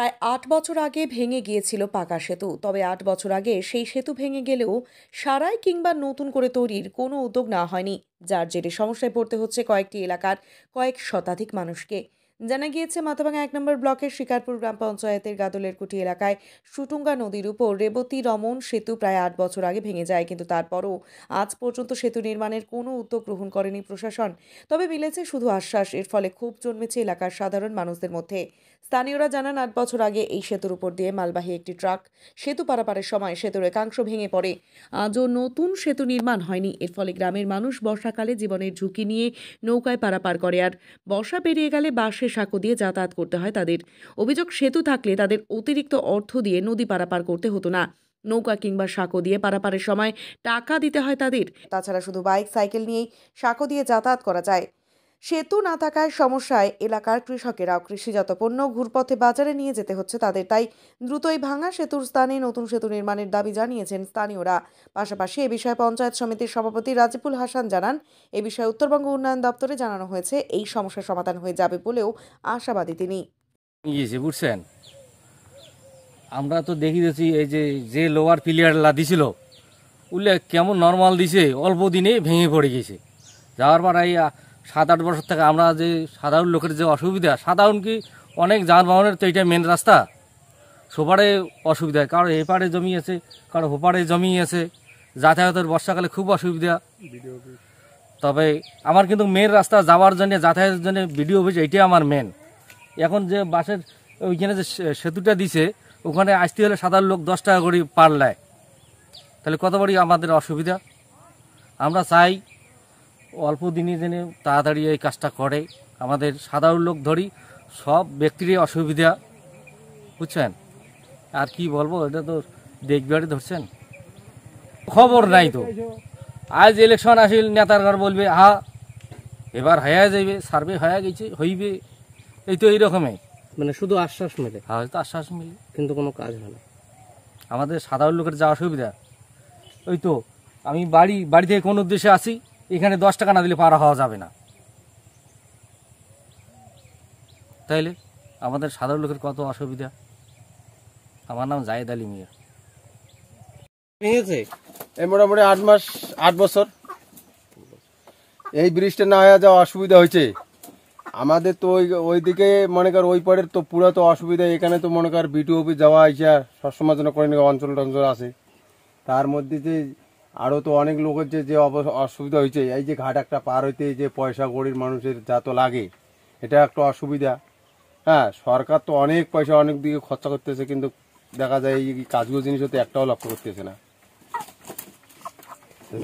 প্রায় ৮ বছর আগে ভেঙে গিয়েছিল পাকা সেতু। তবে ৮ বছর আগে সেই সেতু ভেঙে গেলেও সারাই কিংবা নতুন করে তৈরির কোনো উদ্যোগ নেওয়া হয়নি, যার জেরে সমস্যায় পড়তে হচ্ছে কয়েকটি এলাকার কয়েক শতাধিক মানুষকে। জানা গিয়েছে, মাথাভাঙা ১ নম্বর ব্লকের শিকারপুর গ্রাম পঞ্চায়েতের গাদলেরকুটি এলাকায় সুটুঙ্গা নদীর উপর রেবতী রমন সেতু প্রায় ৮ বছর আগে ভেঙে যায়, কিন্তু তারপরও আজ পর্যন্ত সেতু নির্মাণের কোনো উদ্যোগ গ্রহণ করেনি প্রশাসন। তবে মিলেছে শুধু আশ্বাস। এর ফলে ক্ষোভ জন্মেছে এলাকার সাধারণ মানুষদের মধ্যে। স্থানীয়রা জানান, ৮ বছর আগে এই সেতুর উপর দিয়ে মালবাহী একটি ট্রাক সেতু পারাপারের সময় সেতুর একাংশ ভেঙে পড়ে। আজও নতুন সেতু নির্মাণ হয়নি। এর ফলে গ্রামের মানুষ বর্ষাকালে জীবনের ঝুঁকি নিয়ে নৌকায় পারাপার করে, আর বর্ষা পেরিয়ে গেলে বাঁশের সাঁকো দিয়ে যাতায়াত করতে হয় তাদের। অভিযোগ, সেতু থাকলে তাদের অতিরিক্ত অর্থ দিয়ে নদী পারাপার করতে হতো না। নৌকা কিংবা সাঁকো দিয়ে পারাপারের সময় টাকা দিতে হয় তাদের। তাছাড়া শুধু বাইক সাইকেল নিয়েই সাঁকো দিয়ে যাতায়াত করা যায়। সেতু না থাকায় সমস্যায় এলাকার কৃষকেরাও। কৃষিজাত পণ্য ঘুরপথে বাজারে নিয়ে যেতে হচ্ছে তাদের। তাই দ্রুতই ভাঙা সেতুর স্থানে নতুন সেতু নির্মাণের দাবি জানিয়েছেন স্থানীয়রা। পাশাপাশি এ বিষয়ে পঞ্চায়েত সমিতির সভাপতি রাজিবুল হাসান জানান, এ বিষয়ে উত্তরবঙ্গ উন্নয়ন দপ্তরে জানানো হয়েছে। এই সমস্যার সমাধান হয়ে যাবে বলেও আশাবাদী তিনি। বুঝছেন, আমরা তো দেখিয়েছি এই যে লোয়ার পিলিয়ার দিছিল উল্লে কেমন নর্মাল দিছে, অল্প দিনে ভেঙে পড়ে গেছে। যাওয়ার পর এই ৭-৮ বছর থেকে আমরা যে সাধারণ লোকের যে অসুবিধা, সাধারণ কি অনেক যানবাহনের তো এইটা মেন রাস্তা, সোপারে অসুবিধা হয়, কারো এপারে জমি আছে, কারো ওপারে জমি আছে, যাতায়াতের বর্ষাকালে খুব অসুবিধা। তবে আমার কিন্তু মেন রাস্তা যাওয়ার জন্য, যাতায়াতের জন্য বিডিও অফিস এইটাই আমার মেন। এখন যে বাসের ওইখানে যে সেতুটা দিছে, ওখানে আসতে হলে সাধারণ লোক 10 টাকা করে পার নেয়, তাহলে কত বড় আমাদের অসুবিধা। আমরা চাই অল্প দিনে দিনে তাড়াতাড়ি এই কাজটা করে। আমাদের সাধারণ লোক ধরি সব ব্যক্তিরই অসুবিধা, বুঝছেন। আর কি বলবো, এটা তো দেখবারই ধরছেন, খবর নাই তো। আজ ইলেকশন আসিল, নেতার ঘর বলবে এবার হয়ে যাইবে, সার্ভে হয়ে গেছে, হইবে, এই তো এইরকমই। মানে শুধু আশ্বাস মেলে, হয়তো আশ্বাস মিলে, কিন্তু কোনো কাজ হয় না। আমাদের সাধারণ লোকের যা অসুবিধা, ওই তো আমি বাড়ি থেকে কোন উদ্দেশ্যে আসি, এখানে 10 টাকা না দিলে পারা হওয়া যাবে না। তাইলে আমাদের সাধারণ লোকের কত অসুবিধা। আমার নাম জায়েদ আলী মিয়া। ভেঙেছে এই মোটামুটি 8 বছর এই ব্রিজটা না হয়ে যাওয়া অসুবিধা হয়েছে আমাদের। তো ওইদিকে মনে কর ওই পাড়ের তো পুরো তো অসুবিধা। এখানে তো মনে কর বিডিও অফিস যাওয়া আইসা সবসময় জন্য করে অঞ্চল টঞ্চল আছে, তার মধ্যে যে আরও তো অনেক লোকের যে অসুবিধা হয়েছে। এই যে ঘাট একটা পার হইতে যে পয়সা গরিব মানুষের যা তো লাগে, এটা একটা অসুবিধা। হ্যাঁ, সরকার তো অনেক পয়সা অনেক দিকে খরচা করতেছে, কিন্তু দেখা যায় এই কাজগুলো জিনিস হতে একটাও লক্ষ্য করতেছে না।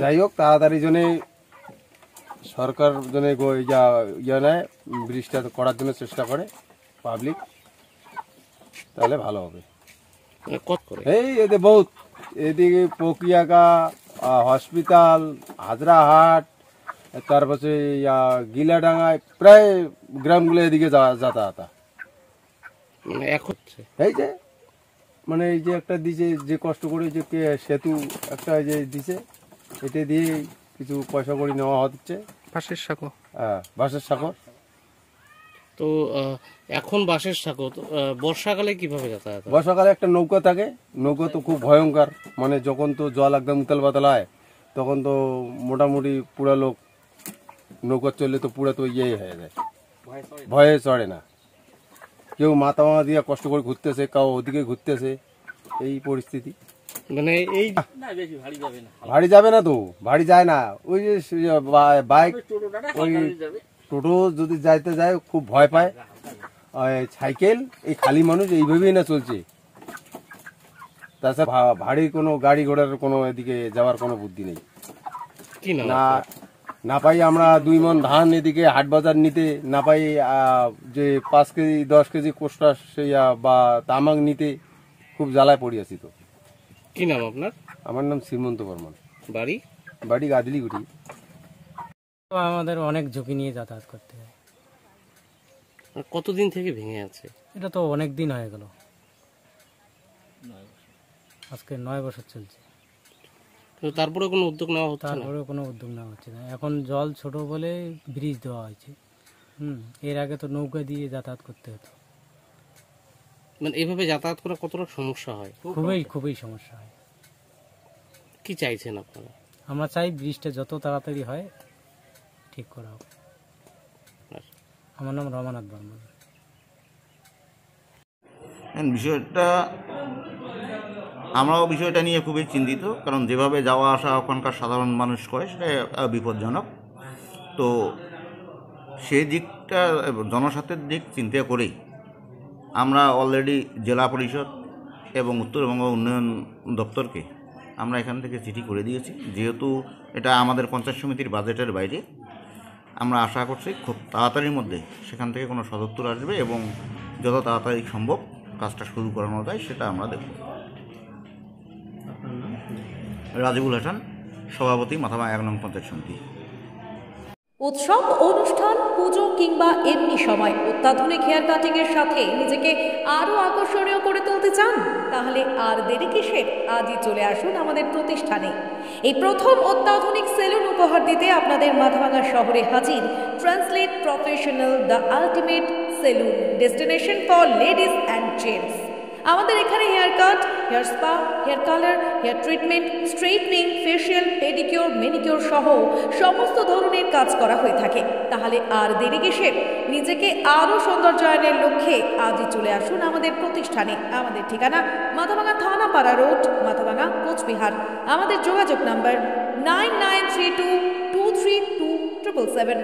যাই হোক, তাড়াতাড়ি জন্য সরকার জন্য ইয়ে নেয়, ব্রিজটা করার জন্য চেষ্টা করে পাবলিক, তাহলে ভালো হবে। এই এতে বহুত এদিকে প্রক্রিয়াকা হসপিটাল, হাজরাহাট, তারপরে গিলাডাঙ্গায় প্রায় গ্রামগুলো এদিকে যাতায়াত। মানে এখন এই যে মানে এই যে একটা দিছে, যে কষ্ট করে যে সেতু একটা যে দিছে, এটা দিয়ে কিছু পয়সা করে নেওয়া হচ্ছে। বাঁশের সাঁকো, হ্যাঁ, বাঁশের সাঁকো। তো এখন বাঁশের সাঁকো বর্ষাকালে কিভাবে যাতায়াত? বর্ষাকালে একটা নৌকা থাকে, নৌকা তো খুব ভয়ঙ্কর। মানে যখন তো জল একদম উতাল পাতাল হয়, তখন তো মোটামুটি পুরা লোক নৌকা চললে তো পুরা তো ইয়ে হয়ে যায়, ভয়ে চড়ে না। কেউ মাথা দিয়ে কষ্ট করে ঘুরতেছে, কেউ ওদিকে ঘুরতেছে, এই পরিস্থিতি। মানে এই ভারী যাবে না তো, ভারী যায় না। ওই যে বাইক, ওই টোটো যদি যাইতে যায় খুব ভয় পায়। সাইকেল, এই খালি মানুষ এইভাবেই না চলছে। তাছাড়া ভারী কোনো গাড়ি ঘোড়ার কোনো এদিকে যাওয়ার কোনো বুদ্ধি নেই। না পাই আমরা 2 মণ ধান এদিকে হাট বাজার নিতে, না পাই যে 5 কেজি 10 কেজি কোষ্টা সেই বা তামাক নিতে, খুব জ্বালায় পড়ে আছি। তো কি নাম আপনার? আমার নাম শ্রীমন্ত বর্মন। বাড়ি গাদলিগুটি। আমাদের অনেক ঝুঁকি নিয়ে যাতায়াত করতে হয়। কতদিন থেকে ভেঙে আছে? এটা তো অনেক দিন হয়ে গেল, আজকে 9 বছর চলছে। তারপরে কোনো উদ্যোগ নেওয়া হচ্ছে না? তারপরে কোনো উদ্যোগ নেওয়া হচ্ছে না। এখন জল ছোট বলে ব্রিজ দেওয়া হয়েছে। এর আগে তো নৌকা দিয়ে যাতায়াত করতে হতো। মানে এইভাবে যাতায়াত করা কতটা সমস্যা হয়? খুবই সমস্যা হয়। কি চাইছেন আপনারা? আমরা চাই ব্রিজটা যত তাড়াতাড়ি হয় ঠিক করা হোক। আমার নাম রমানাথ বর্মন। বিষয়টা আমরাও বিষয়টা নিয়ে খুবই চিন্তিত, কারণ যেভাবে যাওয়া আসা ওখানকার সাধারণ মানুষ করে সেটা বিপজ্জনক। তো সেই দিকটা জনস্বার্থের দিক চিন্তা করেই আমরা অলরেডি জেলা পরিষদ এবং উত্তরবঙ্গ উন্নয়ন দপ্তরকে আমরা এখান থেকে চিঠি করে দিয়েছি। যেহেতু এটা আমাদের পঞ্চায়েত সমিতির বাজেটের বাইরে, আমরা আশা করছি খুব তাড়াতাড়ির মধ্যে সেখান থেকে কোনো সদুত্তর আসবে এবং যত তাড়াতাড়ি সম্ভব কাজটা শুরু করানো যায় সেটা আমরা দেখব। রাজিবুল হাসান, সভাপতি, মাথাভাঙা 1 নং পঞ্চায়েত সমিতি। উৎসব, অনুষ্ঠান, পুজো কিংবা এমনি সময় অত্যাধুনিক হেয়ার কাটিংয়ের সাথে নিজেকে আরও আকর্ষণীয় করে তুলতে চান? তাহলে আর দেরি কিসের? আজই চলে আসুন আমাদের প্রতিষ্ঠানে। এই প্রথম অত্যাধুনিক সেলুন উপহার দিতে আপনাদের মাথাভাঙা শহরে হাজির translate professional, the ultimate salon, destination for ladies and gents. আমাদের এখানে hair cut, hair spa, hair colour, hair treatment, straightening, facial, pedicure, manicure সহ সমস্ত ধরনের কাজ করা হয়ে থাকে। তাহলে আর দেরি কিসের? নিজেকে আরও সৌন্দর্যায়নের লক্ষ্যে আজই চলে আসুন আমাদের প্রতিষ্ঠানে। আমাদের ঠিকানা মাথাভাঙা থানাপাড়া রোড, মাথাভাঙা, কোচবিহার। আমাদের যোগাযোগ নাম্বার 9932232777।